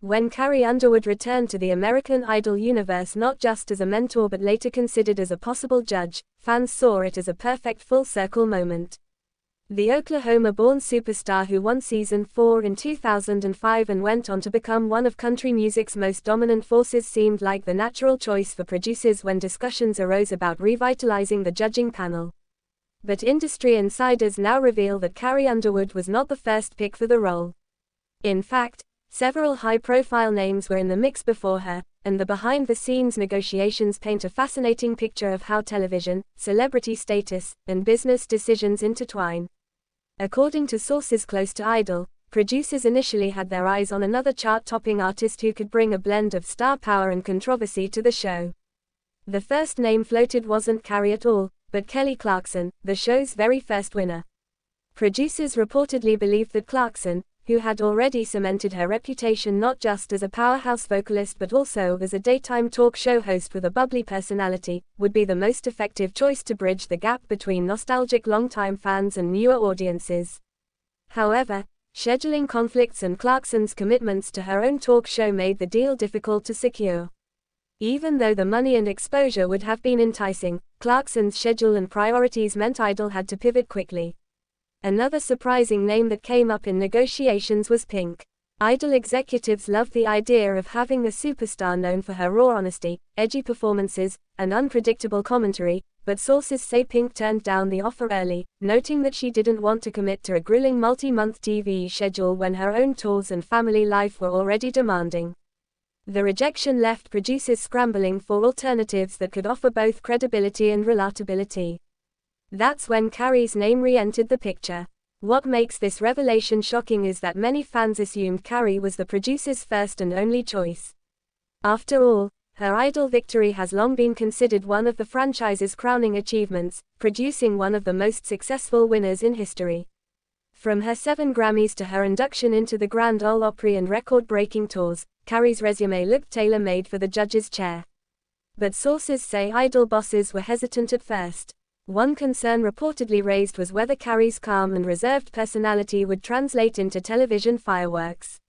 When Carrie Underwood returned to the American Idol universe not just as a mentor but later considered as a possible judge, fans saw it as a perfect full-circle moment. The Oklahoma-born superstar who won Season 4 in 2005 and went on to become one of country music's most dominant forces seemed like the natural choice for producers when discussions arose about revitalizing the judging panel. But industry insiders now reveal that Carrie Underwood was not the first pick for the role. In fact, several high-profile names were in the mix before her, and the behind-the-scenes negotiations paint a fascinating picture of how television, celebrity status, and business decisions intertwine. According to sources close to Idol, producers initially had their eyes on another chart-topping artist who could bring a blend of star power and controversy to the show. The first name floated wasn't Carrie at all, but Kelly Clarkson, the show's very first winner. Producers reportedly believed that Clarkson, who had already cemented her reputation not just as a powerhouse vocalist but also as a daytime talk show host with a bubbly personality, would be the most effective choice to bridge the gap between nostalgic longtime fans and newer audiences. However, scheduling conflicts and Clarkson's commitments to her own talk show made the deal difficult to secure. Even though the money and exposure would have been enticing, Clarkson's schedule and priorities meant Idol had to pivot quickly. Another surprising name that came up in negotiations was Pink. Idol executives loved the idea of having a superstar known for her raw honesty, edgy performances, and unpredictable commentary, but sources say Pink turned down the offer early, noting that she didn't want to commit to a grueling multi-month TV schedule when her own tours and family life were already demanding. The rejection left producers scrambling for alternatives that could offer both credibility and relatability. That's when Carrie's name re-entered the picture. What makes this revelation shocking is that many fans assumed Carrie was the producer's first and only choice. After all, her Idol victory has long been considered one of the franchise's crowning achievements, producing one of the most successful winners in history. From her 7 Grammys to her induction into the Grand Ole Opry and record-breaking tours, Carrie's resume looked tailor-made for the judge's chair. But sources say Idol bosses were hesitant at first. One concern reportedly raised was whether Carrie's calm and reserved personality would translate into television fireworks.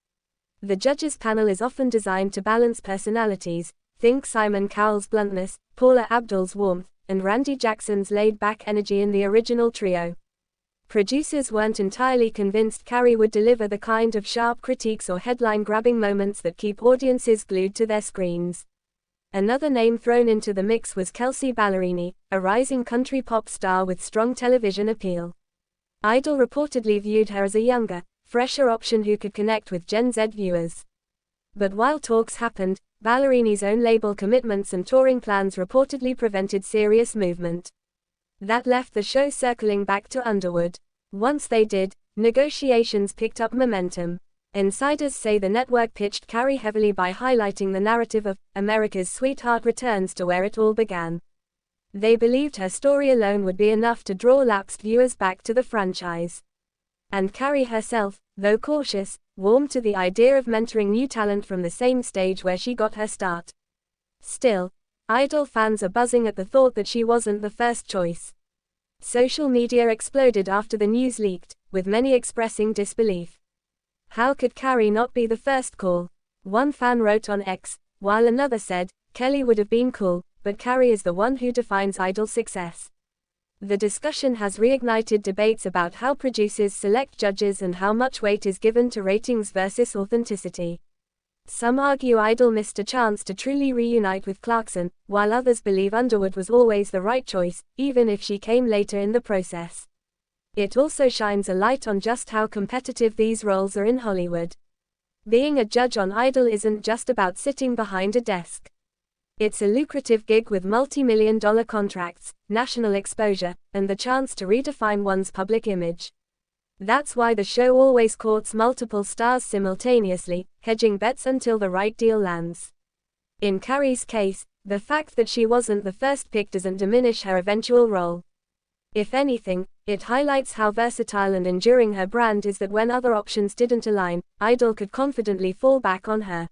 The judges' panel is often designed to balance personalities, think Simon Cowell's bluntness, Paula Abdul's warmth, and Randy Jackson's laid-back energy in the original trio. Producers weren't entirely convinced Carrie would deliver the kind of sharp critiques or headline-grabbing moments that keep audiences glued to their screens. Another name thrown into the mix was Kelsea Ballerini, a rising country pop star with strong television appeal. Idol reportedly viewed her as a younger, fresher option who could connect with Gen Z viewers. But while talks happened, Ballerini's own label commitments and touring plans reportedly prevented serious movement. That left the show circling back to Underwood. Once they did, negotiations picked up momentum. Insiders say the network pitched Carrie heavily by highlighting the narrative of America's sweetheart returns to where it all began. They believed her story alone would be enough to draw lapsed viewers back to the franchise. And Carrie herself, though cautious, warmed to the idea of mentoring new talent from the same stage where she got her start. Still, Idol fans are buzzing at the thought that she wasn't the first choice. Social media exploded after the news leaked, with many expressing disbelief. How could Carrie not be the first call? One fan wrote on X, while another said, Kelly would have been cool, but Carrie is the one who defines Idol success. The discussion has reignited debates about how producers select judges and how much weight is given to ratings versus authenticity. Some argue Idol missed a chance to truly reunite with Clarkson, while others believe Underwood was always the right choice, even if she came later in the process. It also shines a light on just how competitive these roles are in Hollywood. Being a judge on Idol isn't just about sitting behind a desk. It's a lucrative gig with multi-million-dollar contracts, national exposure, and the chance to redefine one's public image. That's why the show always courts multiple stars simultaneously, hedging bets until the right deal lands. In Carrie's case, the fact that she wasn't the first pick doesn't diminish her eventual role. If anything, it highlights how versatile and enduring her brand is that when other options didn't align, Idol could confidently fall back on her.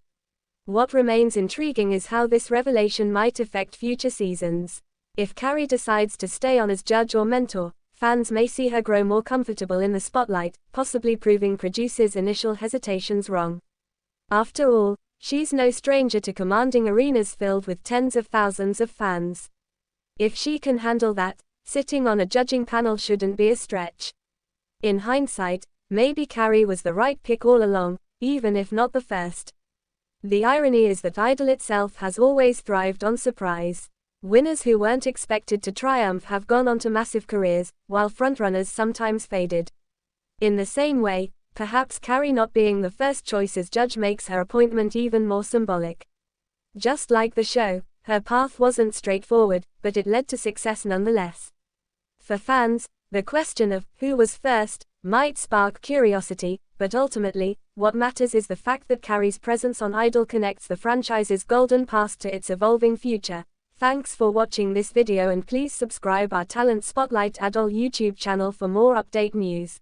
What remains intriguing is how this revelation might affect future seasons. If Carrie decides to stay on as judge or mentor, fans may see her grow more comfortable in the spotlight, possibly proving producers' initial hesitations wrong. After all, she's no stranger to commanding arenas filled with tens of thousands of fans. If she can handle that, sitting on a judging panel shouldn't be a stretch. In hindsight, maybe Carrie was the right pick all along, even if not the first. The irony is that Idol itself has always thrived on surprise. Winners who weren't expected to triumph have gone on to massive careers, while frontrunners sometimes faded. In the same way, perhaps Carrie not being the first choice as judge makes her appointment even more symbolic. Just like the show, her path wasn't straightforward, but it led to success nonetheless. For fans, the question of who was first might spark curiosity, but ultimately, what matters is the fact that Carrie's presence on Idol connects the franchise's golden past to its evolving future. Thanks for watching this video and please subscribe our Talent Spotlight Idol YouTube channel for more update news.